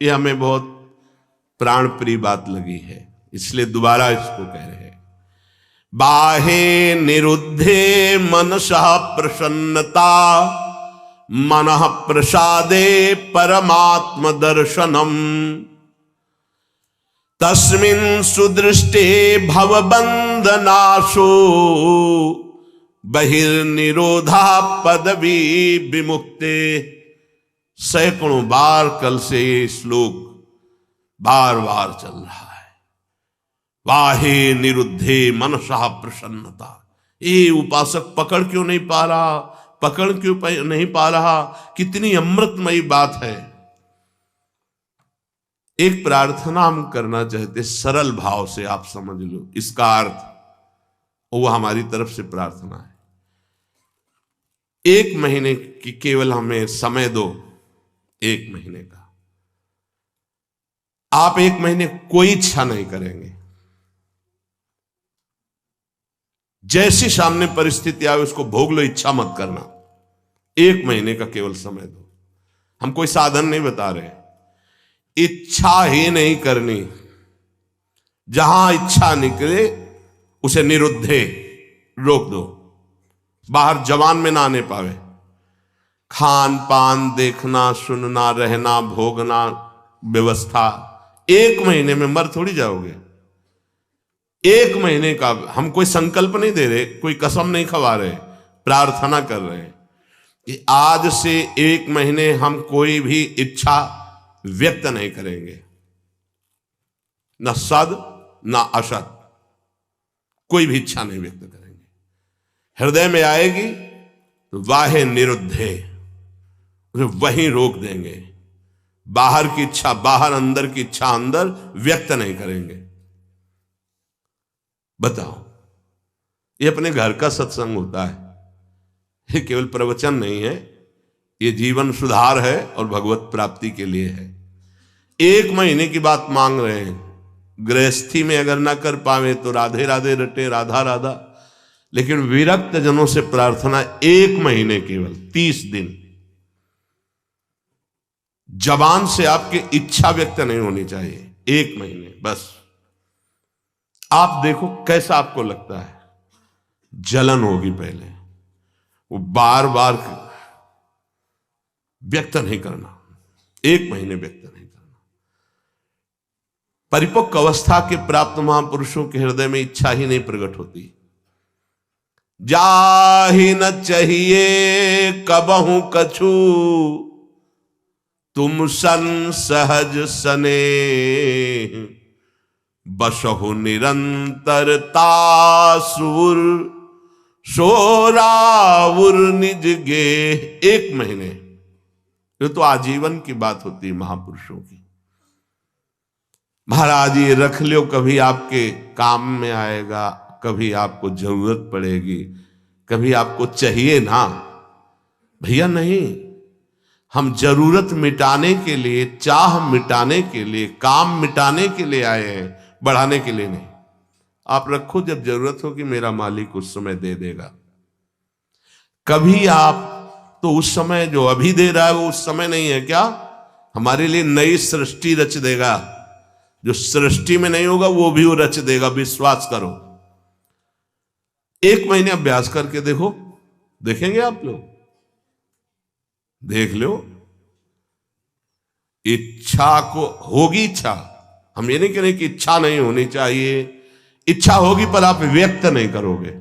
ये हमें बहुत प्राण प्रिय बात लगी है, इसलिए दोबारा इसको कह रहे हैं। बाहे निरुद्धे मनसः प्रसन्नता, मनः प्रसादे परमात्म दर्शनम, तस्मिन् सुदृष्टे भवबंधनाशो, बहिर्निरोधा पदवी विमुक्ते। सैकड़ों बार कल से ये श्लोक बार बार चल रहा है। वाहे निरुद्धे मनसः प्रसन्नता। ये उपासक पकड़ क्यों नहीं पा रहा, पकड़ क्यों नहीं पा रहा? कितनी अमृतमयी बात है। एक प्रार्थना हम करना चाहते, सरल भाव से आप समझ लो इसका अर्थ, वो हमारी तरफ से प्रार्थना है। 1 महीने की केवल हमें समय दो, 1 महीने का। आप 1 महीने कोई इच्छा नहीं करेंगे, जैसी सामने परिस्थिति आए उसको भोग लो, इच्छा मत करना। 1 महीने का केवल समय दो। हम कोई साधन नहीं बता रहे, इच्छा ही नहीं करनी। जहां इच्छा निकले उसे निरुद्धे, रोक दो, बाहर जवान में ना आने पावे। खान पान देखना, सुनना, रहना, भोगना, व्यवस्था 1 महीने में मर थोड़ी जाओगे। 1 महीने का हम कोई संकल्प नहीं दे रहे, कोई कसम नहीं खवा रहे, प्रार्थना कर रहे हैं कि आज से 1 महीने हम कोई भी इच्छा व्यक्त नहीं करेंगे, न सद न असत, कोई भी इच्छा नहीं व्यक्त करेंगे। हृदय में आएगी तो वाहे निरुद्धे, उसे वहीं रोक देंगे। बाहर की इच्छा बाहर, अंदर की इच्छा अंदर, व्यक्त नहीं करेंगे। बताओ, ये अपने घर का सत्संग होता है, ये केवल प्रवचन नहीं है, ये जीवन सुधार है और भगवत प्राप्ति के लिए है। 1 महीने की बात मांग रहे हैं। गृहस्थी में अगर ना कर पावे तो राधे राधे रटे, राधा राधा। लेकिन विरक्त जनों से प्रार्थना 1 महीने, केवल 30 दिन। जबान से आपकी इच्छा व्यक्त नहीं होनी चाहिए, 1 महीने बस। आप देखो कैसा आपको लगता है। जलन होगी पहले, वो बार बार व्यक्त नहीं करना, 1 महीने व्यक्त नहीं करना। परिपक्व अवस्था के प्राप्त महापुरुषों के हृदय में इच्छा ही नहीं प्रकट होती। जाहि न चाहिए कबहू कछु, तुम सन सहज सने, बसहु निरंतरता सुर, सोराउर निज गे। 1 महीने, ये तो आजीवन की बात होती है महापुरुषों की। महाराज ये रख लो, कभी आपके काम में आएगा, कभी आपको जरूरत पड़ेगी, कभी आपको चाहिए ना। भैया नहीं, हम जरूरत मिटाने के लिए, चाह मिटाने के लिए, काम मिटाने के लिए आए हैं, बढ़ाने के लिए नहीं। आप रखो, जब जरूरत होगी मेरा मालिक उस समय दे देगा। कभी आप तो उस समय जो अभी दे रहा है वो उस समय नहीं है क्या? हमारे लिए नई सृष्टि रच देगा। जो सृष्टि में नहीं होगा वो भी वो रच देगा, विश्वास करो। 1 महीने अभ्यास करके देखो, देखेंगे आप लोग, देख लो। इच्छा को होगी, इच्छा, हम ये नहीं कह रहे कि इच्छा नहीं होनी चाहिए, इच्छा होगी पर आप व्यक्त नहीं करोगे।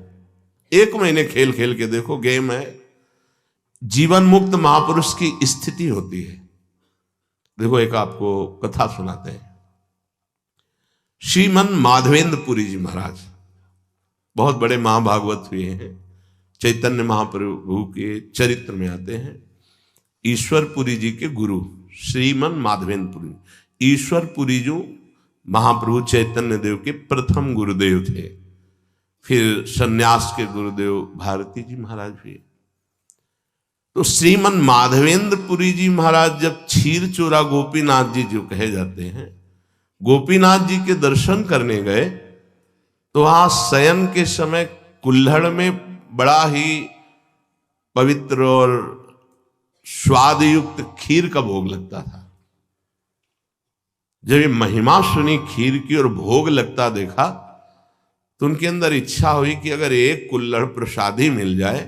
1 महीने खेल खेल के देखो, गेम है। जीवन मुक्त महापुरुष की स्थिति होती है। देखो एक आपको कथा सुनाते हैं। श्रीमन माधवेंद्रपुरी जी महाराज बहुत बड़े महाभागवत हुए हैं, चैतन्य महाप्रभु के चरित्र में आते हैं। ईश्वरपुरी जी के गुरु श्रीमन माधवेंद्रपुरी, ईश्वरपुरी जो महाप्रभु चैतन्य देव के प्रथम गुरुदेव थे। फिर सन्यास के गुरुदेव भारती जी महाराज हुए। तो श्रीमन माधवेंद्रपुरी जी महाराज जब क्षीर चोरा गोपीनाथ जी जो कहे जाते हैं, गोपीनाथ जी के दर्शन करने गए तो वहां शयन के समय कुल्हड़ में बड़ा ही पवित्र और स्वाद युक्त खीर का भोग लगता था। जब ये महिमा सुनी खीर की और भोग लगता देखा तो उनके अंदर इच्छा हुई कि अगर एक कुल्हड़ प्रसादी मिल जाए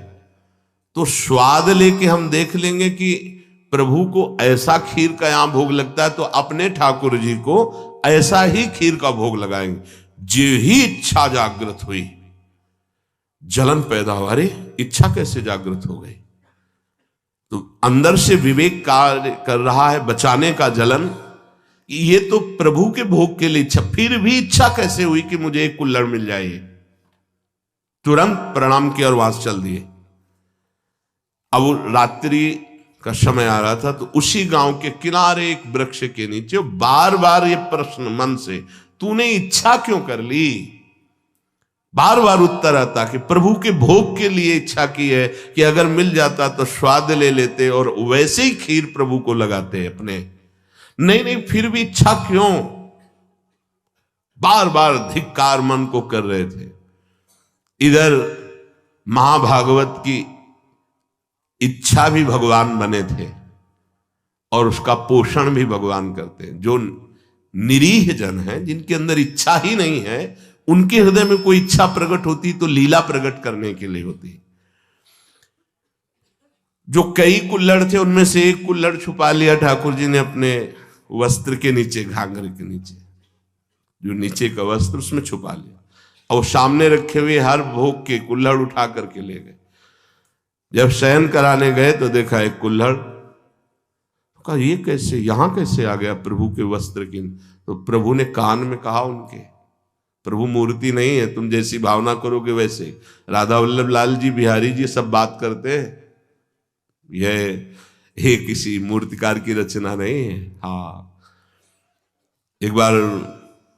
तो स्वाद लेके हम देख लेंगे कि प्रभु को ऐसा खीर का यहां भोग लगता है तो अपने ठाकुर जी को ऐसा ही खीर का भोग लगाएंगे। जो ही इच्छा जागृत हुई, जलन पैदा हुआ। अरे इच्छा कैसे जागृत हो गई? तो अंदर से विवेक कार्य कर रहा है, बचाने का जलन। ये तो प्रभु के भोग के लिए इच्छा, फिर भी इच्छा कैसे हुई कि मुझे एक कुल्हड़ मिल जाए? तुरंत प्रणाम किया और वास चल दिए। अब रात्रि का समय आ रहा था तो उसी गांव के किनारे एक वृक्ष के नीचे बार बार ये प्रश्न मन से, तूने इच्छा क्यों कर ली? बार बार उत्तर आता कि प्रभु के भोग के लिए इच्छा की है कि अगर मिल जाता तो स्वाद ले लेते और वैसे ही खीर प्रभु को लगाते अपने। नहीं, फिर भी इच्छा क्यों? बार बार धिक्कार मन को कर रहे थे। इधर महाभागवत की इच्छा भी भगवान बने थे और उसका पोषण भी भगवान करते हैं। जो निरीह जन है, जिनके अंदर इच्छा ही नहीं है, उनके हृदय में कोई इच्छा प्रकट होती तो लीला प्रकट करने के लिए होती। जो कई कुल्हड़ थे उनमें से एक कुल्हड़ छुपा लिया ठाकुर जी ने अपने वस्त्र के नीचे, घाघर के नीचे, जो नीचे का वस्त्र उसमें छुपा लिया और सामने रखे हुए हर भोग के कुल्हड़ उठा करके ले गए। जब शयन कराने गए तो देखा एक कुल्हड़, कहा ये कैसे, यहां कैसे आ गया प्रभु के वस्त्र की? तो प्रभु ने कान में कहा उनके, प्रभु मूर्ति नहीं है, तुम जैसी भावना करोगे वैसे। राधा वल्लभ लाल जी, बिहारी जी सब बात करते हैं, ये किसी मूर्तिकार की रचना नहीं है। हाँ, एक बार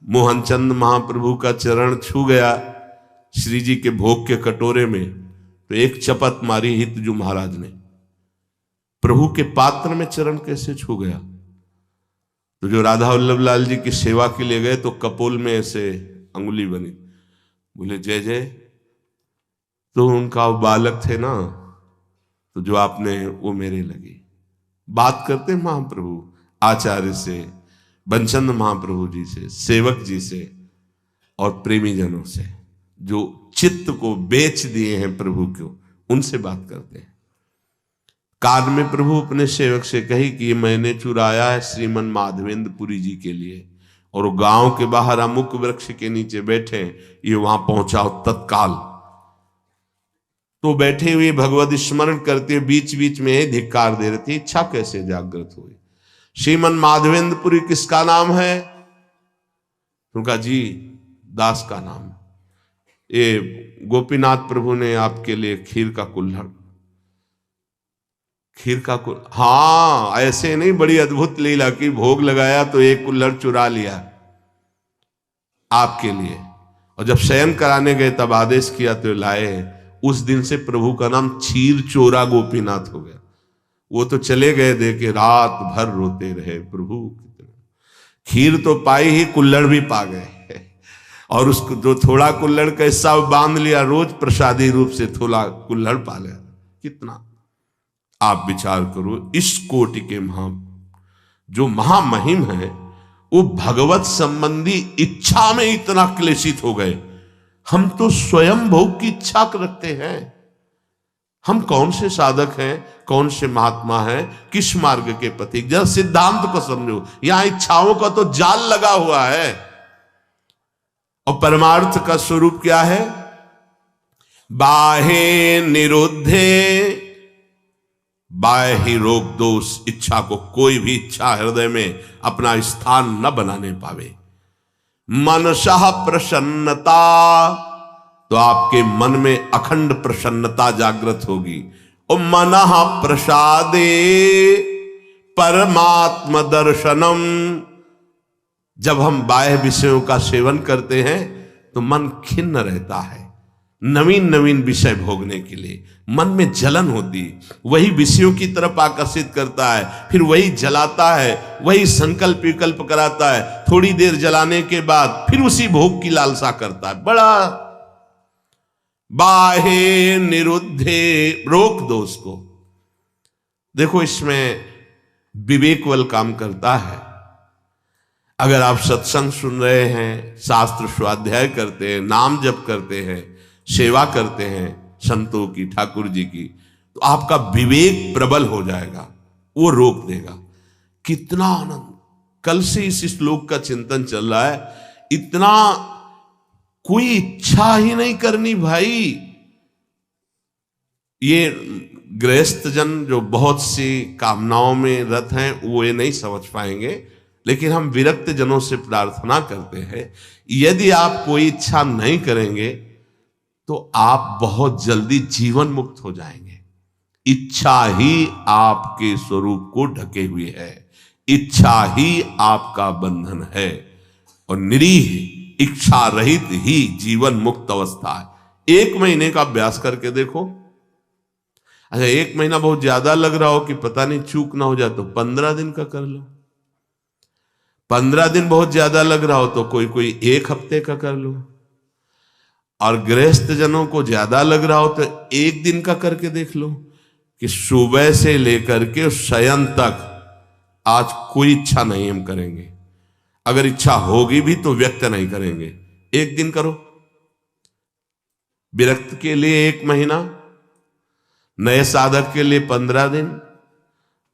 मोहनचंद महाप्रभु का चरण छू गया श्री जी के भोग के कटोरे में, तो एक चपत मारी हितजू महाराज ने, प्रभु के पात्र में चरण कैसे छू गया? तो जो राधा वल्लभ लाल जी की सेवा के लिए गए तो कपोल में ऐसे अंगुली बनी, बोले जय जय। तो उनका बालक थे ना, तो जो आपने वो मेरे लगी। बात करते महाप्रभु आचार्य से, बंचंद महाप्रभु जी से, सेवक जी से और प्रेमी जनों से, जो चित्त को बेच दिए हैं प्रभु को, उनसे बात करते हैं। कान में प्रभु अपने सेवक से कही कि ये मैंने चुराया है श्रीमन माधवेंद्रपुरी जी के लिए, और गांव के बाहर अमुक वृक्ष के नीचे बैठे, ये वहां पहुंचाओ तत्काल। तो बैठे हुए भगवत स्मरण करते हुए बीच बीच में धिक्कार दे रहे थे। इच्छा कैसे जागृत हुई? श्रीमन माधवेंद्रपुरी किसका नाम है? उनका जी दास का नाम। ये गोपीनाथ प्रभु ने आपके लिए खीर का कुल्हड़, हाँ ऐसे नहीं, बड़ी अद्भुत लीला की, भोग लगाया तो एक कुल्हड़ चुरा लिया आपके लिए, और जब शयन कराने गए तब आदेश किया तो लाए। उस दिन से प्रभु का नाम क्षीर चोरा गोपीनाथ हो गया। वो तो चले गए दे के, रात भर रोते रहे, प्रभु खीर तो पाई ही, कुल्हड़ भी पा गए, और उसको जो थोड़ा कुल्हड़ का हिस्सा बांध लिया, रोज प्रसादी रूप से थोड़ा कुल्हड़ पा लिया। कितना आप विचार करो, इस कोटि के जो महामहिम है, वो भगवत संबंधी इच्छा में इतना क्लेशित हो गए। हम तो स्वयं भोग की इच्छा रखते हैं। हम कौन से साधक हैं, कौन से महात्मा हैं, किस मार्ग के पथिक? जरा सिद्धांत को समझो, यहां इच्छाओं का तो जाल लगा हुआ है, और परमार्थ का स्वरूप क्या है? बाहे निरुद्धे, बाह्य रोक दो उस इच्छा को। कोई भी इच्छा हृदय में अपना स्थान न बनाने पावे। मनसः प्रसन्नता, तो आपके मन में अखंड प्रसन्नता जागृत होगी। और मनः प्रसादे परमात्म दर्शनम, जब हम बाह्य विषयों का सेवन करते हैं तो मन खिन्न रहता है, नवीन नवीन विषय भोगने के लिए मन में जलन होती, वही विषयों की तरफ आकर्षित करता है, फिर वही जलाता है, वही संकल्प विकल्प कराता है। थोड़ी देर जलाने के बाद फिर उसी भोग की लालसा करता है। बड़ा बाहे निरुद्धे, रोक दो उसको। देखो इसमें विवेक बल काम करता है। अगर आप सत्संग सुन रहे हैं, शास्त्र स्वाध्याय करते हैं, नाम जप करते हैं, सेवा करते हैं संतों की, ठाकुर जी की, तो आपका विवेक प्रबल हो जाएगा, वो रोक देगा। कितना आनंद! कल से इस श्लोक का चिंतन चल रहा है। इतना कोई इच्छा ही नहीं करनी भाई। ये गृहस्थ जन जो बहुत सी कामनाओं में रत हैं वो ये नहीं समझ पाएंगे, लेकिन हम विरक्त जनों से प्रार्थना करते हैं, यदि आप कोई इच्छा नहीं करेंगे तो आप बहुत जल्दी जीवन मुक्त हो जाएंगे। इच्छा ही आपके स्वरूप को ढके हुए है, इच्छा ही आपका बंधन है, और निरीह इच्छा रहित ही जीवन मुक्त अवस्था है। 1 महीने का अभ्यास करके देखो। अच्छा, 1 महीना बहुत ज्यादा लग रहा हो कि पता नहीं चूक ना हो जाए तो 15 दिन का कर लो। 15 दिन बहुत ज्यादा लग रहा हो तो कोई 1 हफ्ते का कर लो। और गृहस्थ जनों को ज्यादा लग रहा हो तो 1 दिन का करके देख लो कि सुबह से लेकर के शयन तक आज कोई इच्छा नहीं हम करेंगे। अगर इच्छा होगी भी तो व्यक्त नहीं करेंगे। 1 दिन करो। विरक्त के लिए 1 महीना, नए साधक के लिए 15 दिन,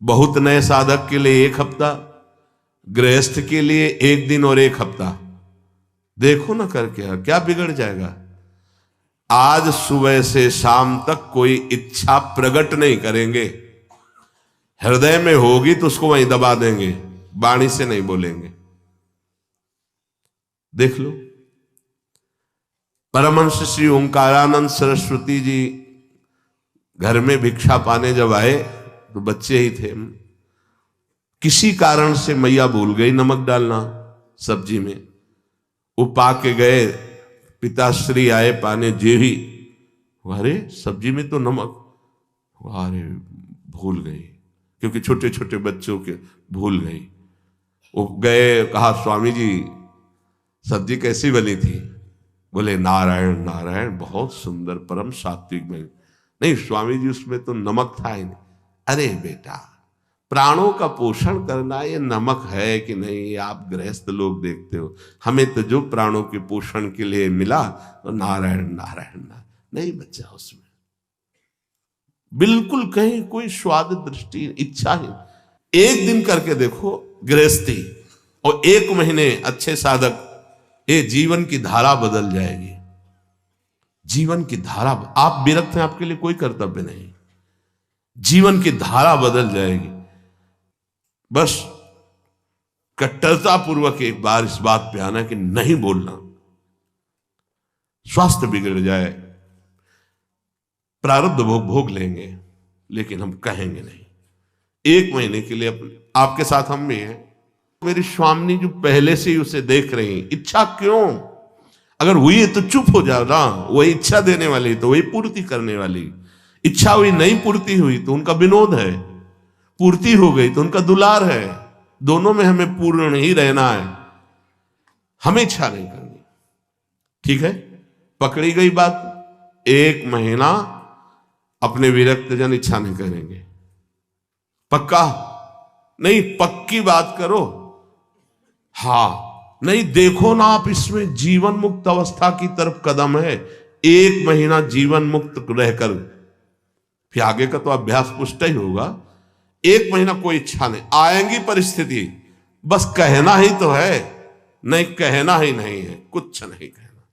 बहुत नए साधक के लिए 1 हफ्ता, गृहस्थ के लिए 1 दिन और 1 हफ्ता। देखो ना करके क्या बिगड़ जाएगा। आज सुबह से शाम तक कोई इच्छा प्रकट नहीं करेंगे। हृदय में होगी तो उसको वहीं दबा देंगे, वाणी से नहीं बोलेंगे। देख लो। परमहंस श्री ओंकारानंद सरस्वती जी घर में भिक्षा पाने जब आए तो बच्चे ही थे। किसी कारण से मैया भूल गई नमक डालना सब्जी में। वो पा के गए, पिताश्री आए पाने, जे ही अरे सब्जी में तो नमक, अरे भूल गई, क्योंकि छोटे छोटे बच्चों के भूल गई। वो गए, कहा स्वामी जी सब्जी कैसी बनी थी? बोले नारायण नारायण, बहुत सुंदर, परम सात्विक बनी। नहीं स्वामी जी उसमें तो नमक था ही नहीं। अरे बेटा, प्राणों का पोषण करना ये नमक है कि नहीं, ये आप गृहस्थ लोग देखते हो। हमें तो जो प्राणों के पोषण के लिए मिला तो नारायण नारायण नहीं बचा उसमें, बिल्कुल कहीं कोई स्वाद दृष्टि इच्छा ही। 1 दिन करके देखो गृहस्थी, और 1 महीने अच्छे साधक, ये जीवन की धारा बदल जाएगी। जीवन की धारा, आप विरक्त हैं, आपके लिए कोई कर्तव्य नहीं, जीवन की धारा बदल जाएगी। बस कट्टरता पूर्वक एक बार इस बात पे आना कि नहीं बोलना, स्वास्थ्य बिगड़ जाए, प्रारब्ध भोग लेंगे, लेकिन हम कहेंगे नहीं। 1 महीने के लिए आपके साथ हम भी हैं। मेरी स्वामी जो पहले से ही उसे देख रही, इच्छा क्यों? अगर हुई है तो चुप हो जाओ ना, वही इच्छा देने वाली तो वही पूर्ति करने वाली। इच्छा हुई, नहीं पूर्ति हुई तो उनका विनोद है, पूर्ति हो गई तो उनका दुलार है। दोनों में हमें पूर्ण ही रहना है, हमें इच्छा नहीं करनी। ठीक है, पकड़ी गई बात। 1 महीना अपने विरक्त जन इच्छा नहीं करेंगे। पक्का नहीं, पक्की बात करो। हाँ नहीं, देखो ना आप, इसमें जीवन मुक्त अवस्था की तरफ कदम है। 1 महीना जीवन मुक्त रहकर फिर आगे का तो अभ्यास पुष्ट ही होगा। 1 महीना कोई इच्छा नहीं, आएंगी परिस्थिति, बस कहना ही तो है, नहीं कहना ही नहीं है, कुछ नहीं कहना।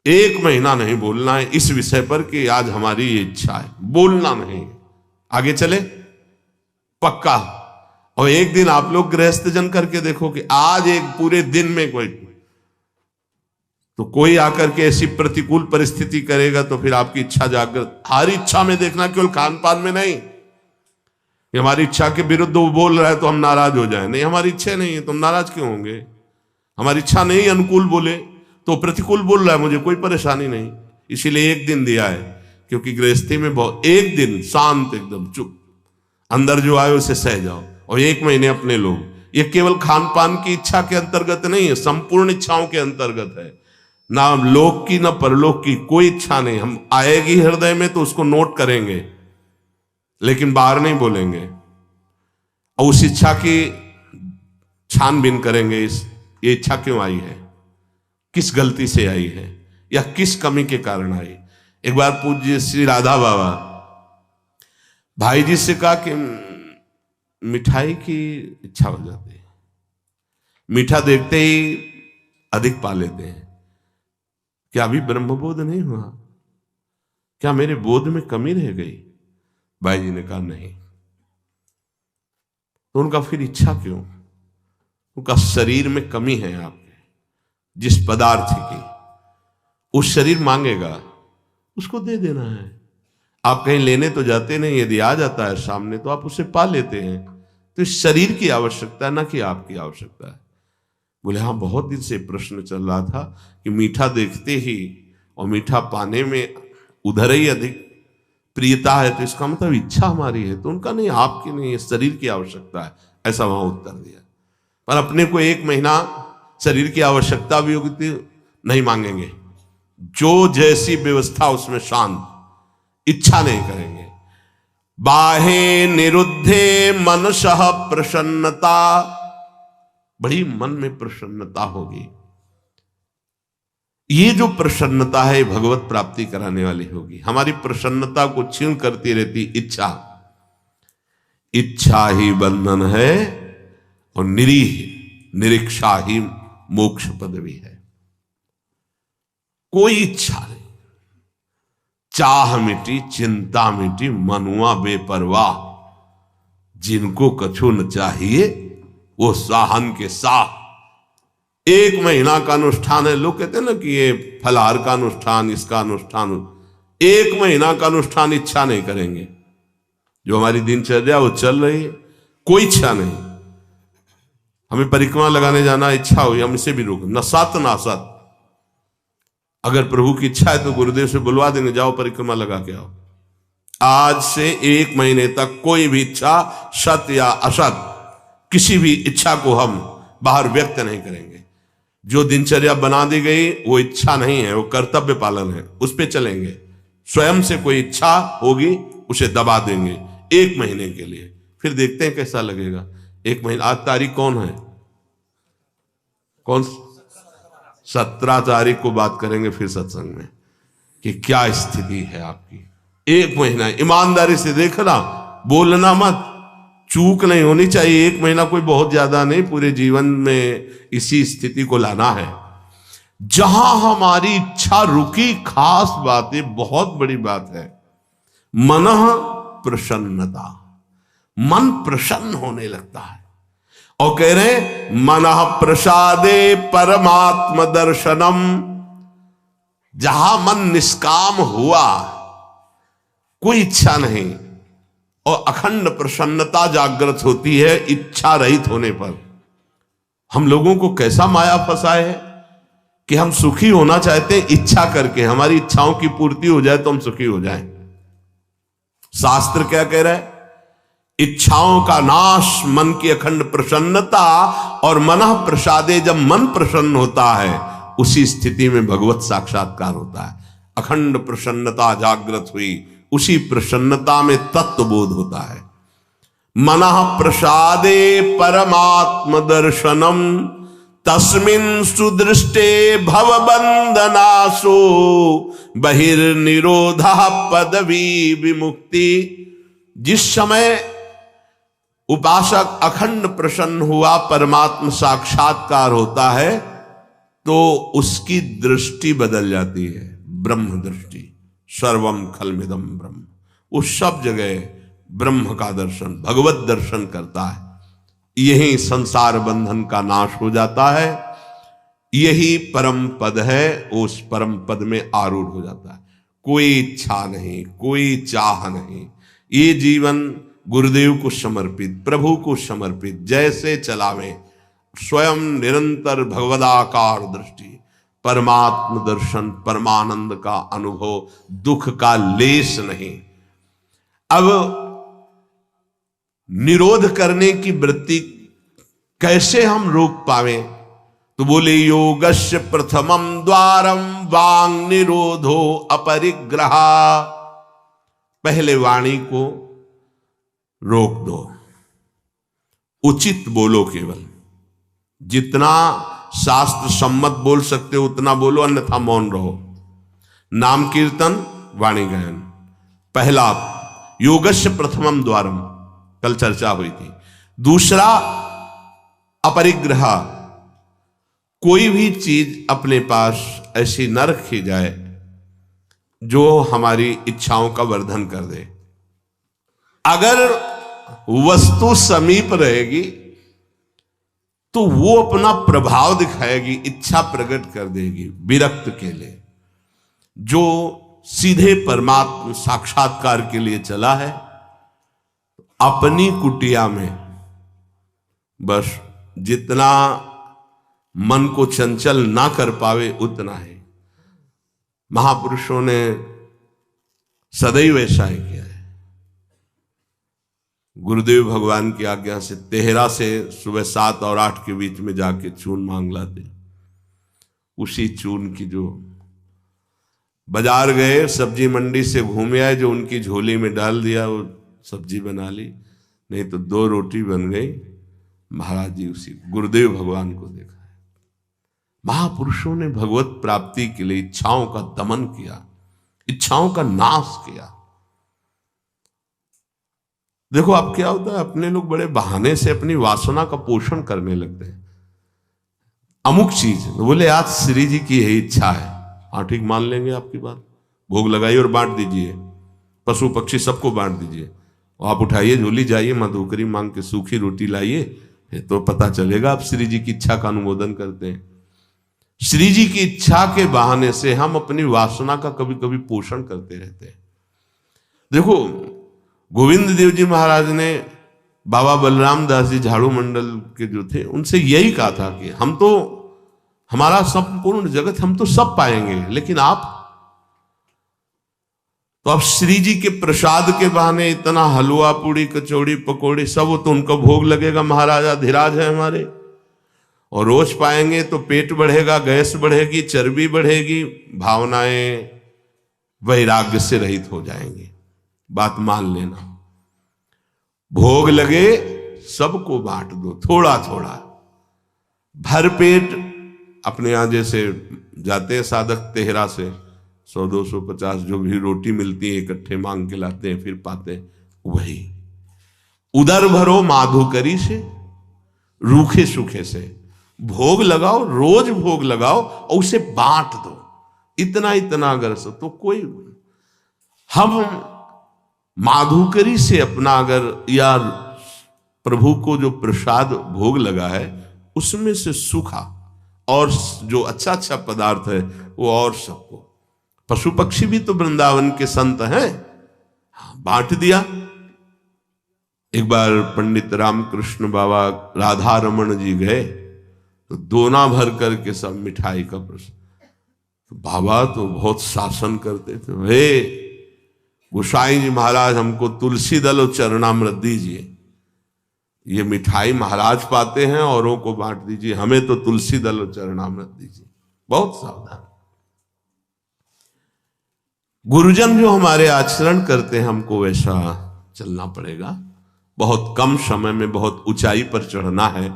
1 महीना नहीं बोलना है इस विषय पर कि आज हमारी ये इच्छा है, बोलना नहीं। आगे चले पक्का। और 1 दिन आप लोग गृहस्थ जन करके देखो कि आज एक पूरे दिन में कोई आकर के ऐसी प्रतिकूल परिस्थिति करेगा तो फिर आपकी इच्छा जागृत। हर इच्छा में देखना, केवल खान पान में नहीं कि हमारी इच्छा के विरुद्ध वो बोल रहा है तो हम नाराज हो जाए। नहीं, हमारी इच्छा नहीं है तो हम नाराज क्यों होंगे? हमारी इच्छा नहीं अनुकूल बोले तो प्रतिकूल बोल रहा है, मुझे कोई परेशानी नहीं। इसीलिए 1 दिन दिया है, क्योंकि गृहस्थी में बहुत 1 दिन शांत, एकदम चुप, अंदर जो आए उसे सह जाओ। और 1 महीने अपने लोग, ये केवल खान पान की इच्छा के अंतर्गत नहीं है, संपूर्ण इच्छाओं के अंतर्गत है। ना लोक की ना परलोक की कोई इच्छा नहीं। हम आएगी हृदय में तो उसको नोट करेंगे, लेकिन बाहर नहीं बोलेंगे। और उस इच्छा की छानबीन करेंगे ये इच्छा क्यों आई है, किस गलती से आई है, या किस कमी के कारण आई। एक बार पूज्य श्री राधा बाबा भाई जी से कहा कि मिठाई की इच्छा हो जाती है, मीठा देखते ही अधिक पा लेते हैं, क्या अभी ब्रह्मबोध नहीं हुआ, क्या मेरे बोध में कमी रह गई। भाई जी ने कहा नहीं। तो उनका फिर इच्छा क्यों, उनका शरीर में कमी है आपके, जिस पदार्थ की उस शरीर मांगेगा उसको दे देना है। आप कहीं लेने तो जाते नहीं, यदि आ जाता है सामने तो आप उसे पा लेते हैं। तो इस शरीर की आवश्यकता है, ना कि आपकी आवश्यकता है। बोले हाँ, बहुत दिन से प्रश्न चल रहा था कि मीठा देखते ही और मीठा पाने में उधर ही अधिक प्रियता है, तो इसका मतलब इच्छा हमारी है। तो उनका नहीं, आपकी नहीं, शरीर की आवश्यकता है, ऐसा वहां उत्तर दिया। पर अपने को 1 महीना शरीर की आवश्यकता भी होगी तो नहीं मांगेंगे, जो जैसी व्यवस्था उसमें शांत, इच्छा नहीं करेंगे। बाहे निरुद्धे मनसः प्रसन्नता, बड़ी मन में प्रसन्नता होगी। ये जो प्रसन्नता है भगवत प्राप्ति कराने वाली होगी। हमारी प्रसन्नता को क्षीण करती रहती इच्छा, इच्छा ही बंधन है और निरीक्षा ही मोक्ष पदवी है। कोई इच्छा नहीं, चाह मिटी चिंता मिटी मनुआ बेपरवाह, जिनको कछु न चाहिए वो साहन के साह। 1 महीना का अनुष्ठान है, लोग कहते हैं ना कि ये फलाहार का अनुष्ठान, इसका अनुष्ठान, 1 महीना का अनुष्ठान इच्छा नहीं करेंगे। जो हमारी दिनचर्या वो चल रही है, कोई इच्छा नहीं। हमें परिक्रमा लगाने जाना इच्छा हुई, हम इसे भी रोक, नसात नासत, अगर प्रभु की इच्छा है तो गुरुदेव से बुलवा देंगे, जाओ परिक्रमा लगा के आओ। आज से 1 महीने तक कोई भी इच्छा, सत या असत, किसी भी इच्छा को हम बाहर व्यक्त नहीं करेंगे। जो दिनचर्या बना दी गई वो इच्छा नहीं है, वो कर्तव्य पालन है, उस पे चलेंगे। स्वयं से कोई इच्छा होगी उसे दबा देंगे 1 महीने के लिए, फिर देखते हैं कैसा लगेगा। 1 महीना, आज तारीख कौन है, कौन 17 तारीख को बात करेंगे फिर सत्संग में कि क्या स्थिति है आपकी। 1 महीना ईमानदारी से देखना, बोलना मत, चूक नहीं होनी चाहिए। 1 महीना कोई बहुत ज्यादा नहीं, पूरे जीवन में इसी स्थिति को लाना है। जहां हमारी इच्छा रुकी, खास बात है, बहुत बड़ी बात है, मनः प्रसन्नता, मन प्रसन्न होने लगता है। और कह रहे मनः प्रसादे परमात्म दर्शनम, जहां मन निष्काम हुआ, कोई इच्छा नहीं, और अखंड प्रसन्नता जागृत होती है इच्छा रहित होने पर। हम लोगों को कैसा माया फंसाए है कि हम सुखी होना चाहते हैं इच्छा करके, हमारी इच्छाओं की पूर्ति हो जाए तो हम सुखी हो जाएं। शास्त्र क्या कह रहा है, इच्छाओं का नाश, मन की अखंड प्रसन्नता, और मनः प्रसादे, जब मन प्रसन्न होता है उसी स्थिति में भगवत साक्षात्कार होता है। अखंड प्रसन्नता जागृत हुई, उसी प्रसन्नता में तत्वबोध होता है। मनः प्रसादे परमात्म दर्शनम, तस्मिन् सुदृष्टे भवबंधनासो, बहिर्निरोधः पदवी विमुक्ति। जिस समय उपासक अखंड प्रसन्न हुआ, परमात्म साक्षात्कार होता है, तो उसकी दृष्टि बदल जाती है, ब्रह्म दृष्टि। सर्वम खलमिदम ब्रह्म, उस सब जगह ब्रह्म का दर्शन, भगवत दर्शन करता है। यही संसार बंधन का नाश हो जाता है, यही परम पद है, उस परम पद में आरूढ़ हो जाता है। कोई इच्छा नहीं, कोई चाह नहीं, ये जीवन गुरुदेव को समर्पित, प्रभु को समर्पित, जैसे चलावे, स्वयं निरंतर भगवदाकार दृष्टि, परमात्म दर्शन, परमानंद का अनुभव, दुख का लेस नहीं। अब निरोध करने की वृत्ति कैसे हम रोक पावे, तो बोले योगस्य प्रथमम द्वारम वांग निरोधो अपरिग्रह। पहले वाणी को रोक दो, उचित बोलो केवल, जितना शास्त्र सम्मत बोल सकते हो उतना बोलो, अन्यथा मौन रहो। नाम कीर्तन, वाणी गायन। पहला योगस्य प्रथमम द्वारम, कल चर्चा हुई थी। दूसरा अपरिग्रह, कोई भी चीज अपने पास ऐसी न रखी जाए जो हमारी इच्छाओं का वर्धन कर दे। अगर वस्तु समीप रहेगी तो वो अपना प्रभाव दिखाएगी, इच्छा प्रकट कर देगी विरक्त के लिए। जो सीधे परमात्मा साक्षात्कार के लिए चला है, अपनी कुटिया में बस जितना मन को चंचल ना कर पावे उतना है। महापुरुषों ने सदैव ऐसा ही किया है। गुरुदेव भगवान की आज्ञा से तेहरा से सुबह 7 और 8 के बीच में जाके चून मांग लाते। उसी चून की जो बाजार गए, सब्जी मंडी से घूमे आए, जो उनकी झोली में डाल दिया, वो सब्जी बना ली, नहीं तो 2 रोटी बन गई। महाराज जी उसी गुरुदेव भगवान को देखा है। महापुरुषों ने भगवत प्राप्ति के लिए इच्छाओं का दमन किया, इच्छाओं का नाश किया। देखो अब क्या होता है, अपने लोग बड़े बहाने से अपनी वासना का पोषण करने लगते हैं। अमुक चीज बोले आज श्री जी की यही इच्छा है, हाँ ठीक मान लेंगे आपकी बात, भोग लगाइए और बांट दीजिए, पशु पक्षी सबको बांट दीजिए। आप उठाइए झोली, जाइए मधुकरी मांग के सूखी रोटी लाइए, तो पता चलेगा आप श्री जी की इच्छा का अनुमोदन करते हैं। श्री जी की इच्छा के बहाने से हम अपनी वासना का कभी कभी पोषण करते रहते हैं। देखो गोविंद देव जी महाराज ने बाबा बलराम दास जी झाड़ू मंडल के जो थे उनसे यही कहा था कि हम तो, हमारा संपूर्ण जगत हम तो सब पाएंगे, लेकिन आप तो अब श्री जी के प्रसाद के बहाने इतना हलवा पूड़ी कचौड़ी पकौड़ी सब, वो तो उनका भोग लगेगा, महाराजा धीराज है हमारे, और रोज पाएंगे तो पेट बढ़ेगा, गैस बढ़ेगी, चर्बी बढ़ेगी, भावनाएं वैराग्य से रहित हो जाएंगी। बात मान लेना, भोग लगे सबको बांट दो, थोड़ा थोड़ा, भर पेट। अपने यहां जैसे जाते हैं साधक तेहरा से 100, 200, 50 जो भी रोटी मिलती है इकट्ठे मांग के लाते हैं, फिर पाते हैं, वही उदर भरो माधुकरी से, रूखे सूखे से भोग लगाओ, रोज भोग लगाओ और उसे बांट दो, इतना इतना अगर सो तो कोई। हम माधुकरी से अपना अगर, या प्रभु को जो प्रसाद भोग लगा है उसमें से सूखा और जो अच्छा अच्छा पदार्थ है वो और सबको, पशु पक्षी भी तो वृंदावन के संत हैं, बांट दिया। एक बार पंडित रामकृष्ण बाबा राधा रमन जी गए तो दोना भर करके सब मिठाई का प्रसाद, तो बाबा तो बहुत शासन करते थे, वे गोसाई जी महाराज हमको तुलसी दल और चरणामृत दीजिए, ये मिठाई महाराज पाते हैं औरों को बांट दीजिए, हमें तो तुलसी दल और चरणामृत दीजिए। बहुत सावधान। गुरुजन जो हमारे आचरण करते हैं हमको वैसा चलना पड़ेगा। बहुत कम समय में बहुत ऊंचाई पर चढ़ना है,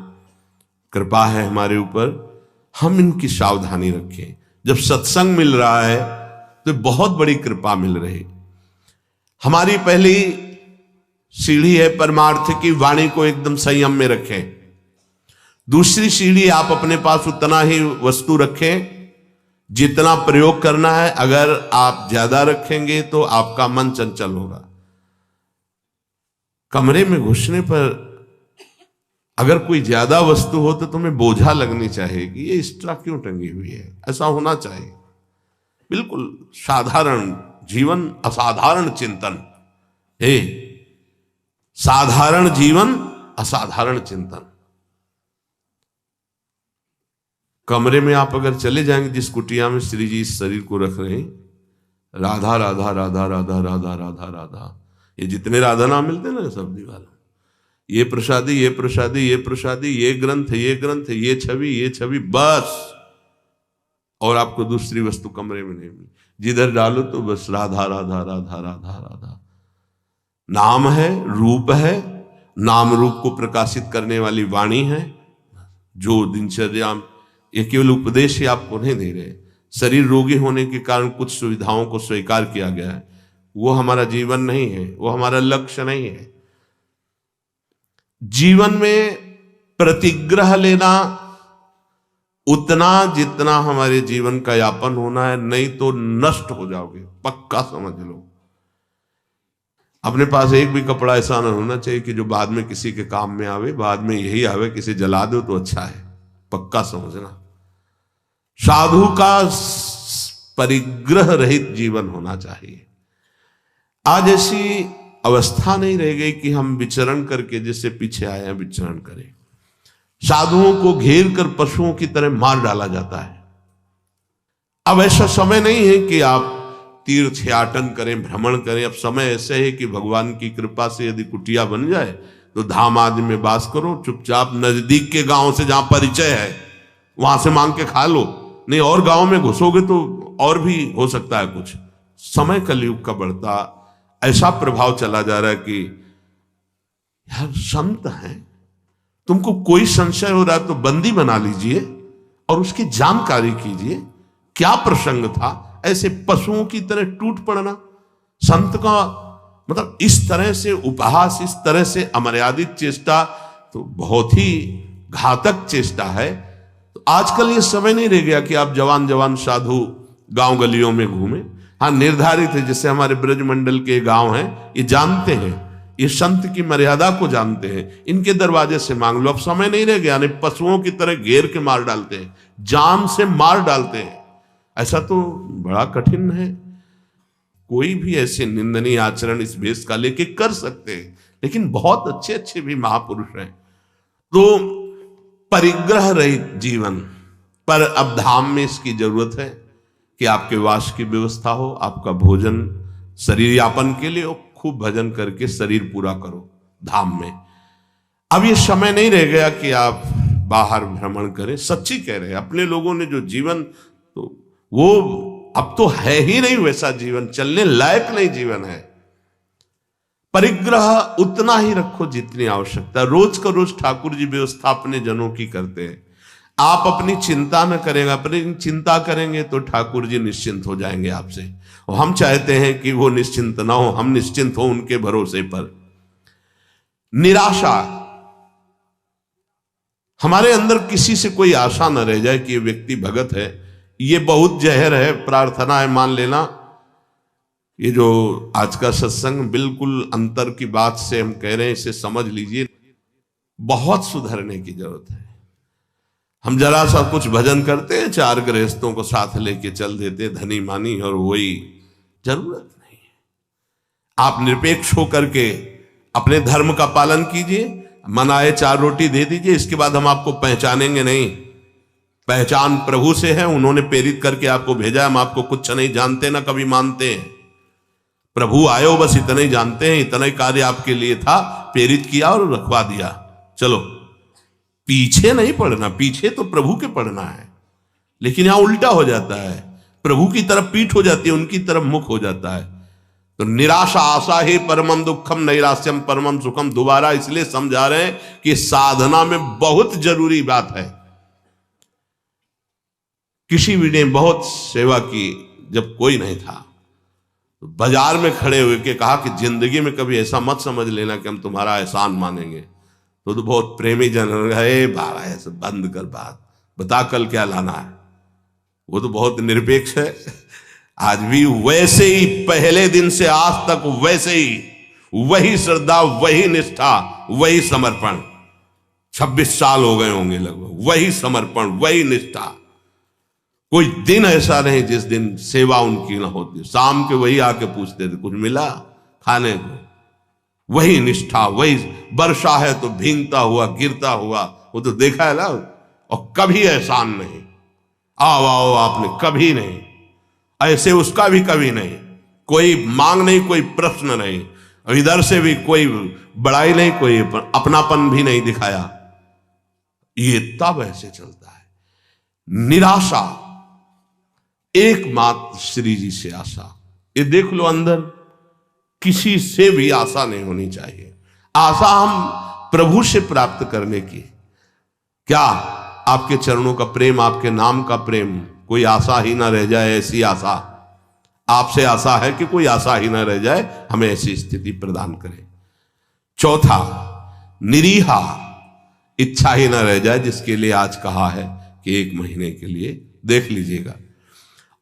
कृपा है हमारे ऊपर, हम इनकी सावधानी रखें। जब सत्संग मिल रहा है तो बहुत बड़ी कृपा मिल रही। हमारी पहली सीढ़ी है परमार्थ की, वाणी को एकदम संयम में रखें। दूसरी सीढ़ी, आप अपने पास उतना ही वस्तु रखें जितना प्रयोग करना है। अगर आप ज्यादा रखेंगे तो आपका मन चंचल होगा। कमरे में घुसने पर अगर कोई ज्यादा वस्तु हो तो तुम्हें बोझा लगनी चाहिए कि ये एक्स्ट्रा क्यों टंगी हुई है, ऐसा होना चाहिए। बिल्कुल साधारण जीवन, असाधारण चिंतन है। साधारण जीवन, असाधारण चिंतन। कमरे में आप अगर चले जाएंगे जिस कुटिया में श्री जी इस शरीर को रख रहे हैं, राधा राधा राधा राधा राधा राधा राधा, ये जितने राधा नाम मिलते हैं ना सब दीवार, ये प्रसादी ये प्रसादी ये प्रसादी, ये ग्रंथ ये ग्रंथ, ये छवि बस, और आपको दूसरी वस्तु कमरे में नहीं मिली। जिधर डालो तो बस राधा राधा राधा राधा राधा। नाम है, रूप है, नाम रूप को प्रकाशित करने वाली वाणी है, जो दिनचर्या, ये केवल उपदेश ही आपको नहीं दे रहे, शरीर रोगी होने के कारण कुछ सुविधाओं को स्वीकार किया गया है, वो हमारा जीवन नहीं है, वो हमारा लक्ष्य नहीं है। जीवन में प्रतिग्रह लेना उतना जितना हमारे जीवन का यापन होना है, नहीं तो नष्ट हो जाओगे, पक्का समझ लो। अपने पास एक भी कपड़ा ऐसा ना होना चाहिए कि जो बाद में किसी के काम में आवे, बाद में यही आवे किसी जला दो तो अच्छा है, पक्का समझना। साधु का परिग्रह रहित जीवन होना चाहिए। आज ऐसी अवस्था नहीं रह गई कि हम विचरण करके, जिससे पीछे आए हैं विचरण करें। साधुओं को घेर कर पशुओं की तरह मार डाला जाता है। अब ऐसा समय नहीं है कि आप तीर्थयाटन करें, भ्रमण करें। अब समय ऐसे है कि भगवान की कृपा से यदि कुटिया बन जाए तो धाम आदि में वास करो, चुपचाप नजदीक के गांव से जहां परिचय है वहां से मांग के खा लो, नहीं और गांव में घुसोगे तो और भी हो सकता है कुछ। समय कलयुग का बढ़ता ऐसा प्रभाव चला जा रहा है कि यार संत हैं, तुमको कोई संशय हो रहा है तो बंदी बना लीजिए और उसकी जानकारी कीजिए क्या प्रसंग था। ऐसे पशुओं की तरह टूट पड़ना, संत का मतलब इस तरह से उपहास, इस तरह से अमर्यादित चेष्टा तो बहुत ही घातक चेष्टा है। तो आजकल ये समय नहीं रह गया कि आप जवान जवान साधु गांव गलियों में घूमे। हाँ, निर्धारित है, जैसे हमारे ब्रजमंडल के गांव हैं, ये जानते हैं, ये संत की मर्यादा को जानते हैं, इनके दरवाजे से मांग लो। अब समय नहीं रह गया, नहीं पशुओं की तरह घेर के मार डालते हैं, जान से मार डालते हैं। ऐसा तो बड़ा कठिन है। कोई भी ऐसे निंदनीय आचरण इस भेष का लेके कर सकते हैं, लेकिन बहुत अच्छे अच्छे भी महापुरुष हैं। तो परिग्रह रहित जीवन पर अब धाम में इसकी जरूरत है कि आपके वास की व्यवस्था हो, आपका भोजन शरीर यापन के लिए हो, खूब भजन करके शरीर पूरा करो धाम में। अब ये समय नहीं रह गया कि आप बाहर भ्रमण करें। सच्ची कह रहे हैं, अपने लोगों ने जो जीवन, तो वो अब तो है ही नहीं वैसा जीवन, चलने लायक नहीं जीवन है। परिग्रह उतना ही रखो जितनी आवश्यकता। रोज का रोज ठाकुर जी व्यवस्था अपने जनों की करते हैं। आप अपनी चिंता न करेंगे, अपनी चिंता करेंगे तो ठाकुर जी निश्चिंत हो जाएंगे आपसे। और हम चाहते हैं कि वो निश्चिंत ना हो, हम निश्चिंत हो उनके भरोसे पर। निराशा, हमारे अंदर किसी से कोई आशा न रह जाए कि ये व्यक्ति भगत है, ये बहुत जहर है, प्रार्थना है मान लेना। ये जो आज का सत्संग बिल्कुल अंतर की बात से हम कह रहे हैं, इसे समझ लीजिए, बहुत सुधरने की जरूरत है। हम जरा सा कुछ भजन करते हैं, 4 गृहस्थों को साथ लेके चल देते, धनी मानी और वही, जरूरत नहीं है। आप निरपेक्ष होकर के अपने धर्म का पालन कीजिए, मन आए 4 रोटी दे दीजिए, इसके बाद हम आपको पहचानेंगे नहीं। पहचान प्रभु से है, उन्होंने प्रेरित करके आपको भेजा। हम आपको कुछ नहीं जानते ना कभी मानते हैं। प्रभु आयो बस इतना ही जानते हैं, इतना ही कार्य आपके लिए था, प्रेरित किया और रखवा दिया, चलो। पीछे नहीं पड़ना, पीछे तो प्रभु के पड़ना है। लेकिन यहां उल्टा हो जाता है, प्रभु की तरफ पीठ हो जाती है, उनकी तरफ मुख हो जाता है। तो निराशा आशा ही परमम दुखम, नैराश्यम परमम सुखम। दोबारा इसलिए समझा रहे हैं कि साधना में बहुत जरूरी बात है। किसी भी ने बहुत सेवा की, जब कोई नहीं था तो बाजार में खड़े हुए के कहा कि जिंदगी में कभी ऐसा मत समझ लेना कि हम तुम्हारा एहसान मानेंगे। तो बहुत प्रेमी जन है, बाबा ऐसे बंद कर बात, बता कल क्या लाना है। वो तो बहुत निरपेक्ष है, आज भी वैसे ही, पहले दिन से आज तक वैसे ही, वही श्रद्धा, वही निष्ठा, वही समर्पण। 26 साल हो गए होंगे लगभग, वही समर्पण, वही निष्ठा। कोई दिन ऐसा नहीं जिस दिन सेवा उनकी ना होती। शाम के वही आके पूछते थे कुछ मिला खाने को, वही निष्ठा, वही। वर्षा है तो भींगता हुआ, गिरता हुआ, वो तो देखा है ना। और कभी एहसान नहीं, आओ आपने, कभी नहीं ऐसे, उसका भी कभी नहीं। कोई मांग नहीं, कोई प्रश्न नहीं, और इधर से भी कोई बड़ाई नहीं, कोई अपनापन भी नहीं दिखाया। ये तब ऐसे चलता है। निराशा, एकमात्र श्री जी से आशा। ये देख लो, अंदर किसी से भी आशा नहीं होनी चाहिए। आशा हम प्रभु से प्राप्त करने की। क्या आपके चरणों का प्रेम, आपके नाम का प्रेम, कोई आशा ही ना रह जाए, ऐसी आशा आपसे आशा है कि कोई आशा ही ना रह जाए, हमें ऐसी स्थिति प्रदान करें। चौथा, निरीहा, इच्छा ही ना रह जाए, जिसके लिए आज कहा है कि 1 महीने के लिए देख लीजिएगा।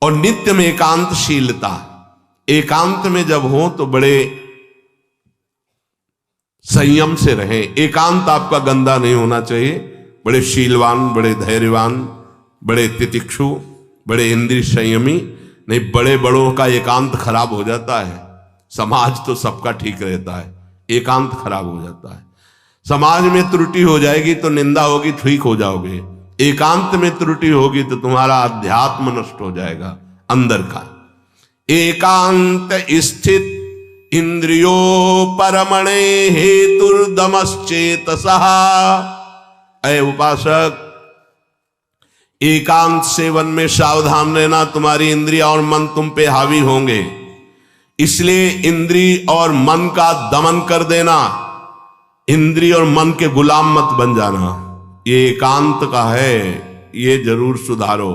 और नित्य में एकांतशीलता, एकांत में जब हो तो बड़े संयम से रहें। एकांत आपका गंदा नहीं होना चाहिए, बड़े शीलवान, बड़े धैर्यवान, बड़े तितिक्षु, बड़े इंद्रिय संयमी। नहीं, बड़े बड़ों का एकांत खराब हो जाता है। समाज तो सबका ठीक रहता है, एकांत खराब हो जाता है। समाज में त्रुटि हो जाएगी तो निंदा होगी, ठीक हो जाओगे। एकांत में त्रुटि होगी तो तुम्हारा अध्यात्म नष्ट हो जाएगा अंदर का। एकांत स्थित इंद्रियो परमणे हेतुर्दमश्चेतसः। ऐ उपासक, एकांत सेवन में सावधान रहना, तुम्हारी इंद्रिया और मन तुम पे हावी होंगे, इसलिए इंद्रिय और मन का दमन कर देना, इंद्रिय और मन के गुलाम मत बन जाना। ये एकांत का है, ये जरूर सुधारो।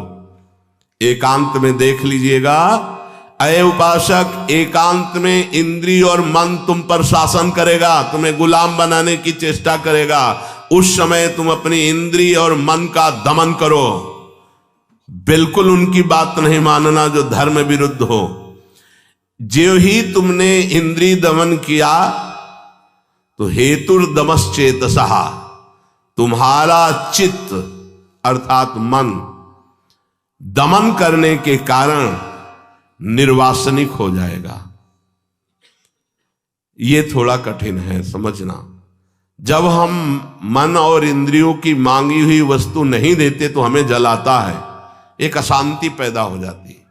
एकांत में देख लीजिएगा, अय उपासक, एकांत में इंद्रिय और मन तुम पर शासन करेगा, तुम्हें गुलाम बनाने की चेष्टा करेगा। उस समय तुम अपनी इंद्रिय और मन का दमन करो, बिल्कुल उनकी बात नहीं मानना जो धर्म विरुद्ध हो। जो ही तुमने इंद्रिय दमन किया तो हेतुर्दमश्चेतसः, तुम्हारा चित्त अर्थात मन दमन करने के कारण निर्वासनिक हो जाएगा। ये थोड़ा कठिन है समझना। जब हम मन और इंद्रियों की मांगी हुई वस्तु नहीं देते तो हमें जलाता है, एक अशांति पैदा हो जाती है।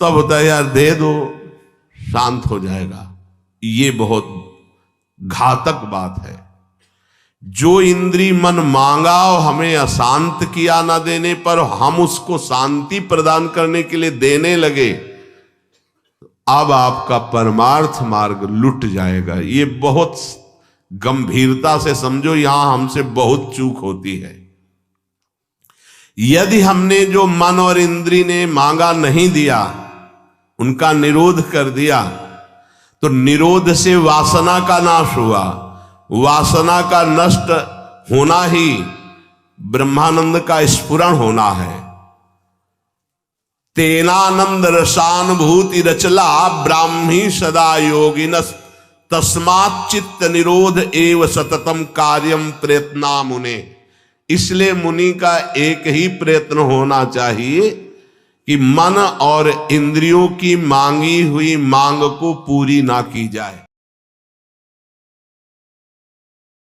तब होता है यार दे दो, शांत हो जाएगा। ये बहुत घातक बात है। जो इंद्री मन मांगा और हमें अशांत किया ना देने पर हम उसको शांति प्रदान करने के लिए देने लगे, अब आपका परमार्थ मार्ग लुट जाएगा। ये बहुत गंभीरता से समझो, यहां हमसे बहुत चूक होती है। यदि हमने जो मन और इंद्री ने मांगा नहीं दिया, उनका निरोध कर दिया, तो निरोध से वासना का नाश हुआ। वासना का नष्ट होना ही ब्रह्मानंद का स्फुरण होना है। तेनानंद रसानुभूति रचला ब्राह्मी सदा योगिनस्, तस्मात् चित्त निरोध एव सततम कार्यम प्रयत्ना मुने। इसलिए मुनि का एक ही प्रयत्न होना चाहिए कि मन और इंद्रियों की मांगी हुई मांग को पूरी ना की जाए।